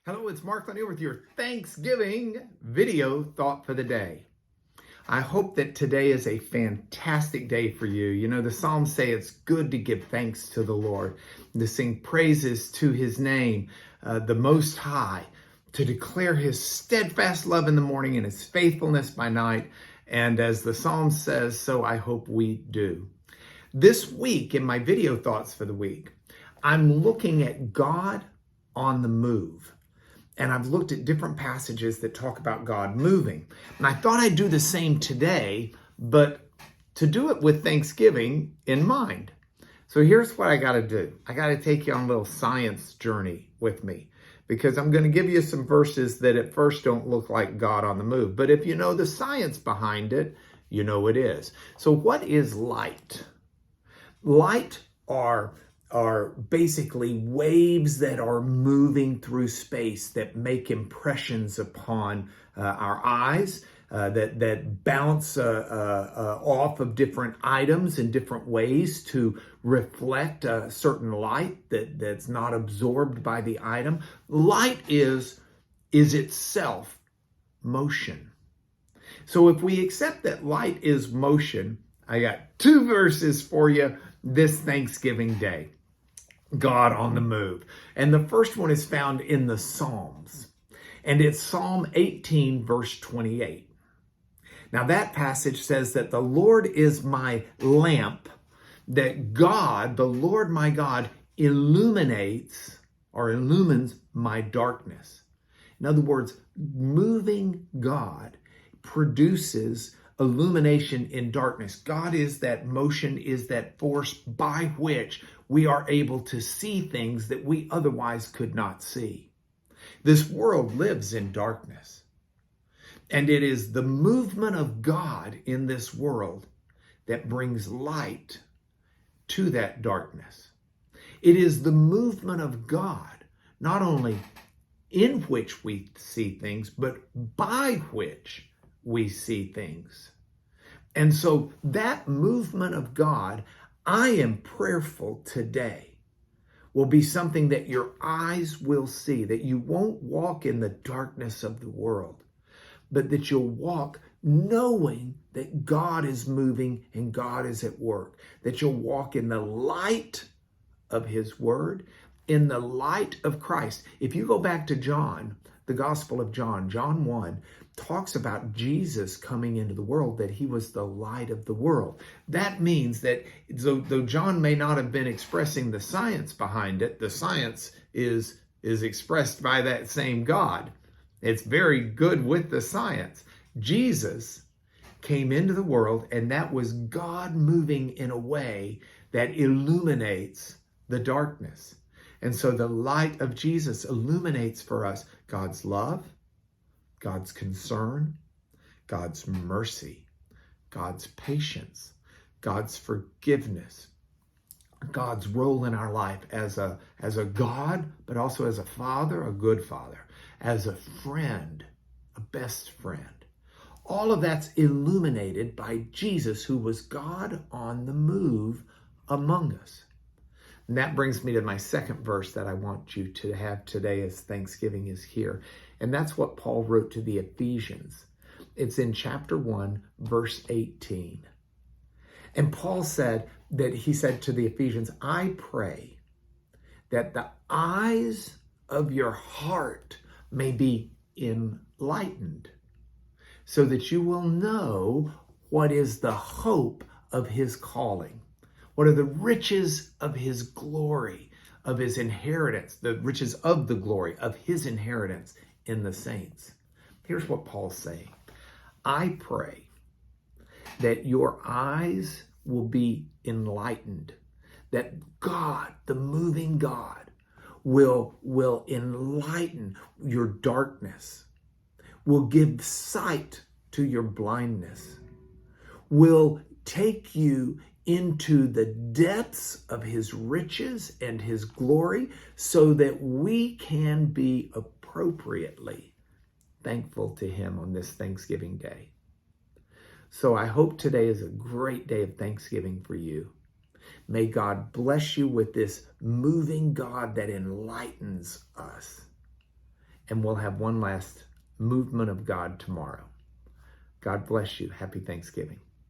Hello, it's Mark Lanier with your Thanksgiving video thought for the day. I hope that today is a fantastic day for you. You know, the Psalms say it's good to give thanks to the Lord, to sing praises to his name, the Most High, to declare his steadfast love in the morning and his faithfulness by night. And as the Psalm says, so I hope we do. This week, in my video thoughts for the week, I'm looking at God on the move. And I've looked at different passages that talk about God moving. And I thought I'd do the same today, but to do it with Thanksgiving in mind. So here's what I got to do. I got to take you on a little science journey with me, because I'm going to give you some verses that at first don't look like God on the move. But if you know the science behind it, you know it is. So what is light? Light are basically waves that are moving through space that make impressions upon our eyes, that bounce off of different items in different ways to reflect a certain light that's not absorbed by the item. Light is itself motion. So if we accept that light is motion, I got two verses for you this Thanksgiving Day. God on the move. And the first one is found in the Psalms. And it's Psalm 18, verse 28. Now that passage says that the Lord is my lamp, that God, the Lord my God, illuminates or illumines my darkness. In other words, moving God produces illumination in darkness. God is that motion, is that force by which we are able to see things that we otherwise could not see. This world lives in darkness. And it is the movement of God in this world that brings light to that darkness. It is the movement of God, not only in which we see things, but by which we see things. And so that movement of God, I am prayerful today, will be something that your eyes will see, that you won't walk in the darkness of the world, but that you'll walk knowing that God is moving and God is at work, that you'll walk in the light of his word, in the light of Christ. If you go back to John, the Gospel of John, John 1, talks about Jesus coming into the world, that he was the light of the world. That means that though John may not have been expressing the science behind it, the science is expressed by that same God. It's very good with the science. Jesus came into the world, and that was God moving in a way that illuminates the darkness. And so the light of Jesus illuminates for us God's love, God's concern, God's mercy, God's patience, God's forgiveness, God's role in our life as a God, but also as a father, a good father, as a friend, a best friend. All of that's illuminated by Jesus, who was God on the move among us. And that brings me to my second verse that I want you to have today as Thanksgiving is here. And that's what Paul wrote to the Ephesians. It's in chapter 1, verse 18. And Paul said that he said to the Ephesians, I pray that the eyes of your heart may be enlightened, so that you will know what is the hope of his calling. What are the riches of his glory, of his inheritance, the riches of the glory of his inheritance in the saints? Here's what Paul's saying. I pray that your eyes will be enlightened, that God, the moving God, will enlighten your darkness, will give sight to your blindness, will take you into the depths of his riches and his glory, so that we can be appropriately thankful to him on this Thanksgiving Day. So I hope today is a great day of Thanksgiving for you. May God bless you with this moving God that enlightens us. and we'll have one last movement of God tomorrow. God bless you. Happy Thanksgiving.